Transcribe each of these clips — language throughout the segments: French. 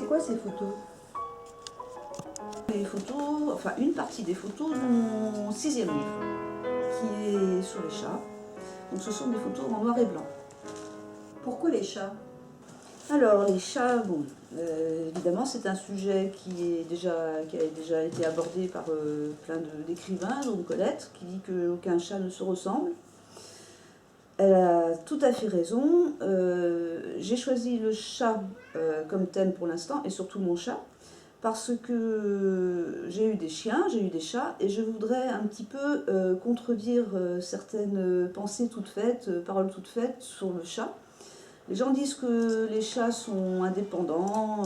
quoi ces photos? Les photos, enfin une partie des photos de mon 6e livre, qui est sur les chats. Donc ce sont des photos en noir et blanc. Pourquoi les chats? Alors les chats, bon, évidemment c'est un sujet qui a déjà été abordé par plein d'écrivains, dont Colette, qui dit qu'aucun chat ne se ressemble. Elle a tout à fait raison. J'ai choisi le chat comme thème pour l'instant, et surtout mon chat, parce que j'ai eu des chiens, j'ai eu des chats, et je voudrais un petit peu contredire certaines pensées toutes faites, paroles toutes faites sur le chat. Les gens disent que les chats sont indépendants,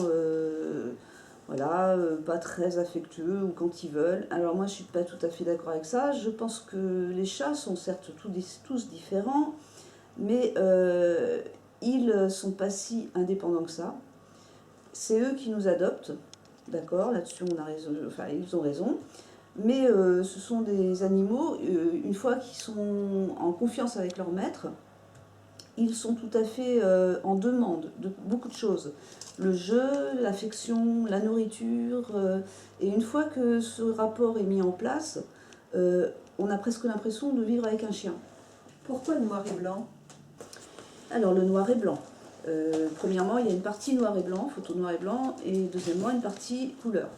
voilà, pas très affectueux ou quand ils veulent. Alors moi je suis pas tout à fait d'accord avec ça. Je pense que les chats sont certes tous différents, mais ils sont pas si indépendants que ça. C'est eux qui nous adoptent, d'accord, là-dessus on a raison, enfin ils ont raison. Mais ce sont des animaux, une fois qu'ils sont en confiance avec leur maître, ils sont tout à fait en demande de beaucoup de choses. Le jeu, l'affection, la nourriture. Et une fois que ce rapport est mis en place, on a presque l'impression de vivre avec un chien. Pourquoi le noir et blanc? Alors le noir et blanc. Premièrement, il y a une partie noir et blanc, photo noir et blanc, et deuxièmement, une partie couleur.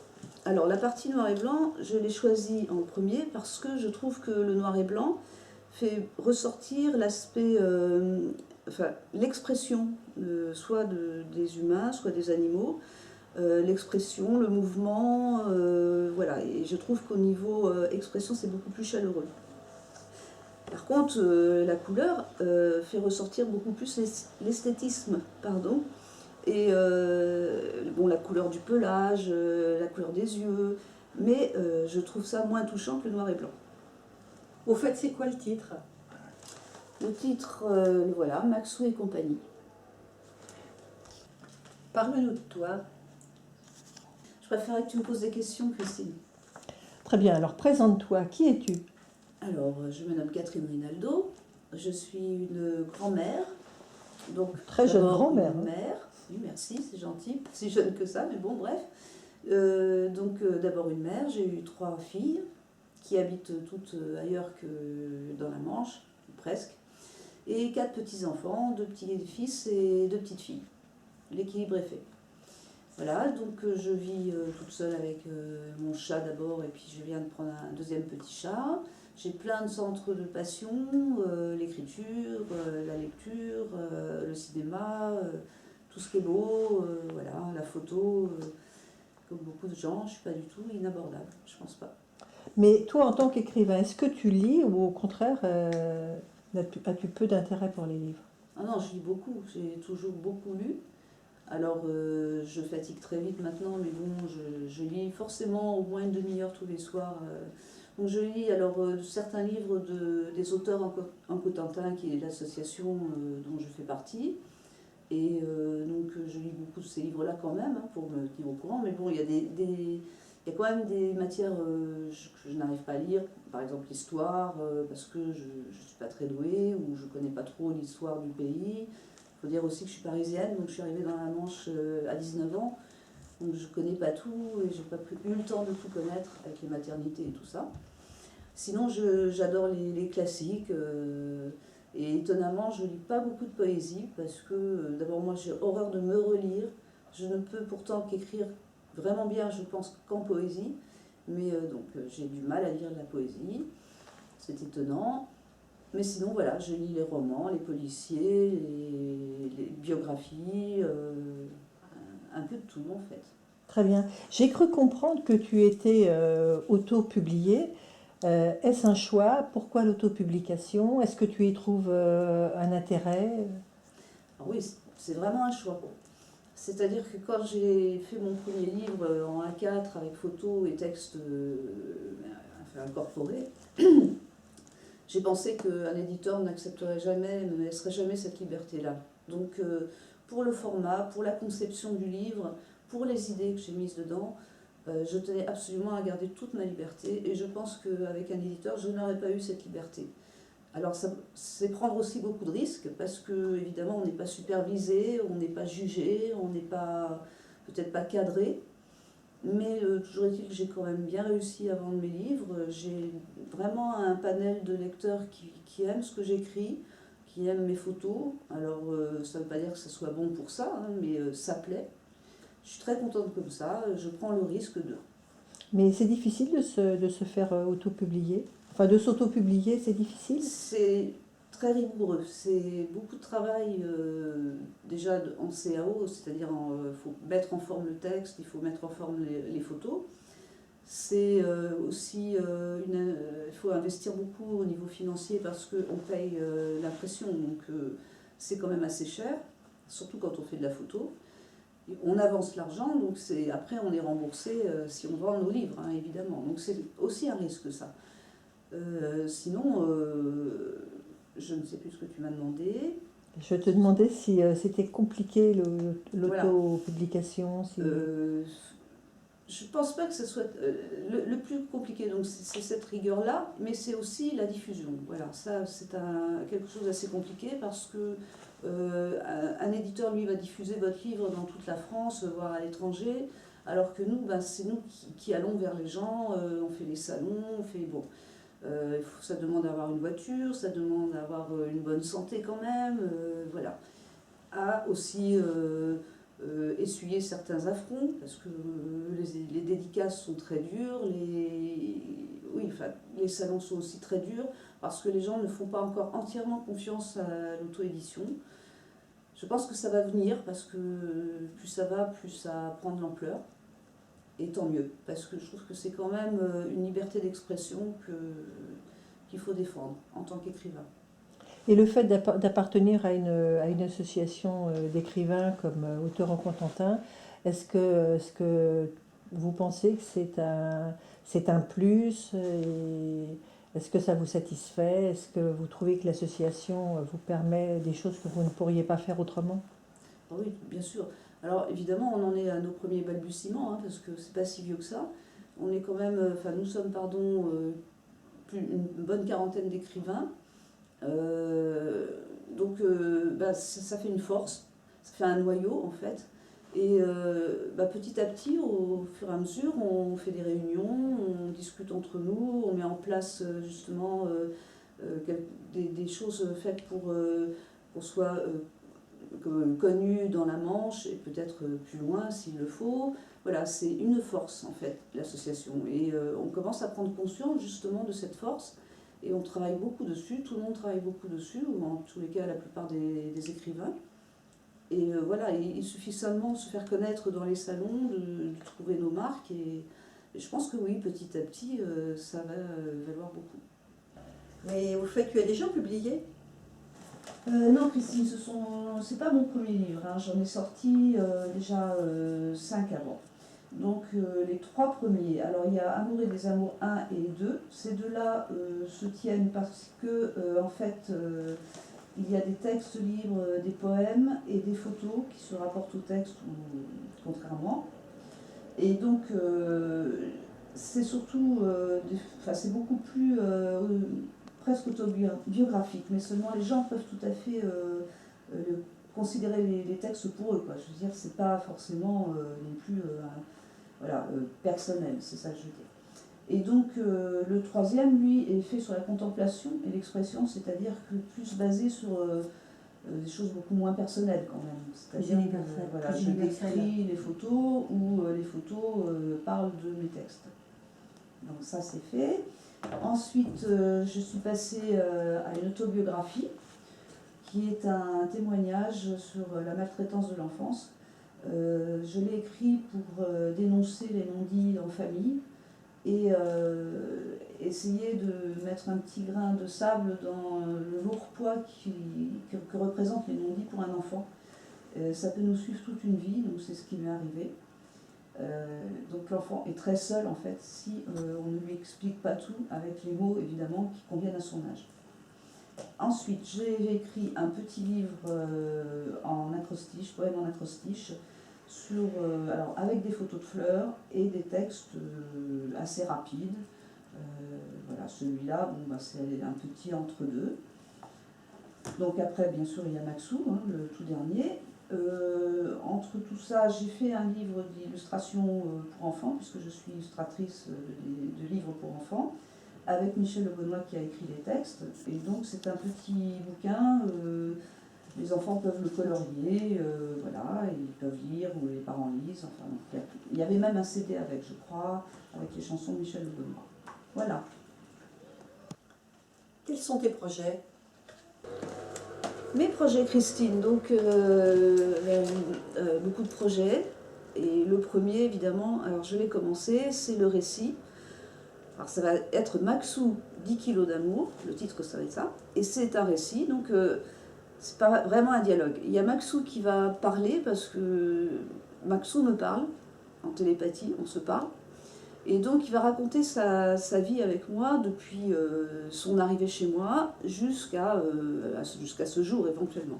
Alors la partie noir et blanc, je l'ai choisie en premier parce que je trouve que le noir et blanc fait ressortir l'aspect, enfin l'expression, soit des humains, soit des animaux, l'expression, le mouvement, voilà. Et je trouve qu'au niveau expression, c'est beaucoup plus chaleureux. Par contre, la couleur fait ressortir beaucoup plus l'esthétisme, pardon. Et bon, la couleur du pelage, la couleur des yeux, mais je trouve ça moins touchant que le noir et blanc. Au fait, c'est quoi le titre? Le titre, voilà, Maxou et compagnie. Parle-nous de toi. Je préférerais que tu me poses des questions, Christine. Très bien, alors présente-toi, qui es-tu? Alors, je me nomme Catherine Rinaldo, je suis une grand-mère, donc Très jeune d'abord grand-mère. une mère, oui merci, c'est gentil, pas si jeune que ça, mais bon, bref. Donc d'abord une mère, j'ai eu 3 filles qui habitent toutes ailleurs que dans la Manche, presque, et 4 petits-enfants, 2 petits-fils et 2 petites filles. L'équilibre est fait. Voilà, donc je vis toute seule avec mon chat d'abord, et puis je viens de prendre un deuxième petit chat. J'ai plein de centres de passion, l'écriture, la lecture, le cinéma, tout ce qui est beau, voilà, la photo. Comme beaucoup de gens, je ne suis pas du tout inabordable, je pense pas. Mais toi, en tant qu'écrivain, est-ce que tu lis ou au contraire, as-tu peu d'intérêt pour les livres? Ah non, je lis beaucoup, j'ai toujours beaucoup lu. Alors, je fatigue très vite maintenant, mais bon, je lis forcément au moins une demi-heure tous les soirs. Donc je lis alors certains livres des auteurs en Cotentin, qui est l'association dont je fais partie. Et donc je lis beaucoup de ces livres-là quand même, hein, pour me tenir au courant. Mais bon, il y a il y a quand même des matières que je n'arrive pas à lire. Par exemple l'histoire, parce que je ne suis pas très douée, ou je ne connais pas trop l'histoire du pays. Il faut dire aussi que je suis parisienne, donc je suis arrivée dans la Manche à 19 ans. Donc je ne connais pas tout, et je n'ai pas eu le temps de tout connaître avec les maternités et tout ça. Sinon, j'adore les classiques. Et étonnamment, je ne lis pas beaucoup de poésie parce que d'abord, moi, j'ai horreur de me relire. Je ne peux pourtant qu'écrire vraiment bien, je pense, qu'en poésie. Mais donc, j'ai du mal à lire de la poésie. C'est étonnant. Mais sinon, voilà, je lis les romans, les policiers, les biographies, un peu de tout, en fait. Très bien. J'ai cru comprendre que tu étais auto-publiée. Est-ce un choix? Pourquoi l'autopublication? Est-ce que tu y trouves un intérêt? Alors oui, c'est vraiment un choix. C'est-à-dire que quand j'ai fait mon premier livre en A4 avec photos et textes incorporés, j'ai pensé qu'un éditeur n'accepterait jamais, ne me laisserait jamais cette liberté-là. Donc pour le format, pour la conception du livre, pour les idées que j'ai mises dedans, je tenais absolument à garder toute ma liberté, et je pense qu'avec un éditeur, je n'aurais pas eu cette liberté. Alors c'est prendre aussi beaucoup de risques, parce que évidemment on n'est pas supervisé, on n'est pas jugé, on n'est pas... peut-être pas cadré, mais toujours est-il que j'ai quand même bien réussi à vendre mes livres. J'ai vraiment un panel de lecteurs qui aiment ce que j'écris, qui aiment mes photos. Alors ça ne veut pas dire que ce soit bon pour ça, hein, mais ça plaît. Je suis très contente comme ça, je prends le risque de... Mais c'est difficile de se faire auto-publier. Enfin, de s'auto-publier, c'est difficile. C'est très rigoureux, c'est beaucoup de travail déjà en CAO, c'est-à-dire il faut mettre en forme le texte, il faut mettre en forme les photos. C'est aussi, il faut investir beaucoup au niveau financier parce qu'on paye l'impression, donc c'est quand même assez cher, surtout quand on fait de la photo. On avance l'argent, donc après on est remboursé si on vend nos livres, hein, évidemment. Donc c'est aussi un risque ça. Sinon, je ne sais plus ce que tu m'as demandé. Je te demandais si c'était compliqué Voilà. l'auto-publication. Si... Je ne pense pas que ce soit le plus compliqué, donc c'est cette rigueur-là, mais c'est aussi la diffusion. Voilà, ça c'est quelque chose d'assez compliqué parce que un éditeur, lui, va diffuser votre livre dans toute la France, voire à l'étranger, alors que nous, ben, c'est nous qui allons vers les gens, on fait les salons, on fait... Bon, ça demande d'avoir une voiture, ça demande d'avoir une bonne santé quand même, voilà. À aussi... essuyer certains affronts, parce que les dédicaces sont très dures, les salons sont aussi très durs, parce que les gens ne font pas encore entièrement confiance à l'auto-édition. Je pense que ça va venir, parce que plus ça va, plus ça prend de l'ampleur, et tant mieux, parce que je trouve que c'est quand même une liberté d'expression qu'il faut défendre en tant qu'écrivain. Et le fait d'appartenir à une association d'écrivains comme Auteurs en Cotentin, est-ce que vous pensez que c'est un plus et est-ce que ça vous satisfait? Est-ce que vous trouvez que l'association vous permet des choses que vous ne pourriez pas faire autrement? Oui, bien sûr. Alors évidemment, on en est à nos premiers balbutiements, hein, parce que c'est pas si vieux que ça. On est quand même, nous sommes, une bonne quarantaine d'écrivains. Donc ça fait une force, ça fait un noyau en fait. Et petit à petit, au fur et à mesure, on fait des réunions, on discute entre nous, on met en place justement des choses faites pour qu'on soit connu dans la Manche et peut-être plus loin s'il le faut. Voilà, c'est une force en fait, l'association. Et on commence à prendre conscience justement de cette force. Et on travaille beaucoup dessus, tout le monde travaille beaucoup dessus, ou en tous les cas la plupart des écrivains. Et voilà, il suffit seulement de se faire connaître dans les salons, de trouver nos marques. Et je pense que oui, petit à petit, ça va valoir beaucoup. Mais au fait, tu as déjà publié? Non, Christine, c'est pas mon premier livre, hein. J'en ai sorti déjà 5 avant. Donc les 3 premiers, alors il y a Amour et des amours 1 et 2. Ces deux-là se tiennent parce que en fait il y a des textes libres, des poèmes et des photos qui se rapportent au texte contrairement. Et donc c'est surtout, c'est beaucoup plus presque autobiographique, mais seulement les gens peuvent tout à fait considérer les textes pour eux, quoi. Je veux dire, c'est pas forcément non plus personnel, c'est ça que je veux dire. Et donc le troisième, lui, est fait sur la contemplation et l'expression, c'est-à-dire que plus basé sur des choses beaucoup moins personnelles quand même. C'est-à-dire que je décris les photos ou les photos parlent de mes textes. Donc ça c'est fait. Ensuite, je suis passée à une autobiographie qui est un témoignage sur la maltraitance de l'enfance. Je l'ai écrit pour dénoncer les non-dits en famille et essayer de mettre un petit grain de sable dans le lourd poids que représentent les non-dits pour un enfant. Ça peut nous suivre toute une vie, donc c'est ce qui m'est arrivé. Donc l'enfant est très seul en fait si on ne lui explique pas tout avec les mots évidemment qui conviennent à son âge. Ensuite, j'ai écrit un petit livre en acrostiche, poème en acrostiche, avec des photos de fleurs et des textes assez rapides. Voilà, celui-là, c'est un petit entre-deux. Donc après, bien sûr, il y a Maxou, hein, le tout dernier. Entre tout ça, j'ai fait un livre d'illustration pour enfants, puisque je suis illustratrice de livres pour enfants, avec Michel Le Bonnois qui a écrit les textes. Et donc c'est un petit bouquin, les enfants peuvent le colorier, voilà, et ils peuvent lire, ou les parents lisent. Enfin, il y avait même un CD avec, je crois, avec les chansons de Michel Le Bonnois. Voilà. Quels sont tes projets? Mes projets, Christine, donc beaucoup de projets. Et le premier, évidemment, alors je l'ai commencé, c'est le récit. Alors ça va être Maxou, 10 kilos d'amour, le titre ça va être ça. Et c'est un récit, donc c'est pas vraiment un dialogue. Il y a Maxou qui va parler parce que Maxou me parle, en télépathie, on se parle. Et donc il va raconter sa vie avec moi depuis son arrivée chez moi jusqu'à ce jour éventuellement.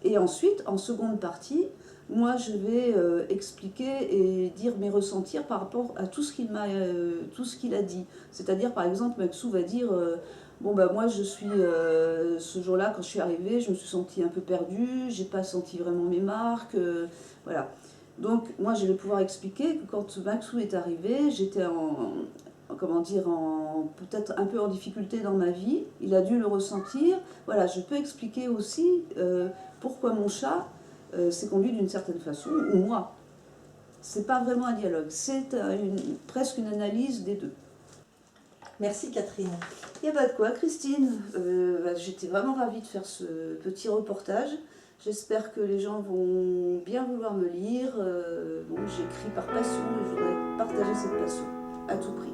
Et ensuite, en seconde partie, moi je vais expliquer et dire mes ressentis par rapport à tout ce qu'il a dit. C'est-à-dire par exemple, Maxou va dire bon bah moi je suis ce jour-là quand je suis arrivée, je me suis sentie un peu perdue, j'ai pas senti vraiment mes marques, voilà. Donc moi je vais pouvoir expliquer que quand Maxou est arrivé, j'étais peut-être un peu en difficulté dans ma vie, il a dû le ressentir. Voilà, je peux expliquer aussi pourquoi mon chat s'est conduit d'une certaine façon, ou moi. C'est pas vraiment un dialogue, c'est presque une analyse des deux. Merci Catherine. Il n'y a pas de quoi, Christine. J'étais vraiment ravie de faire ce petit reportage. J'espère que les gens vont bien vouloir me lire. J'écris par passion et je voudrais partager cette passion à tout prix.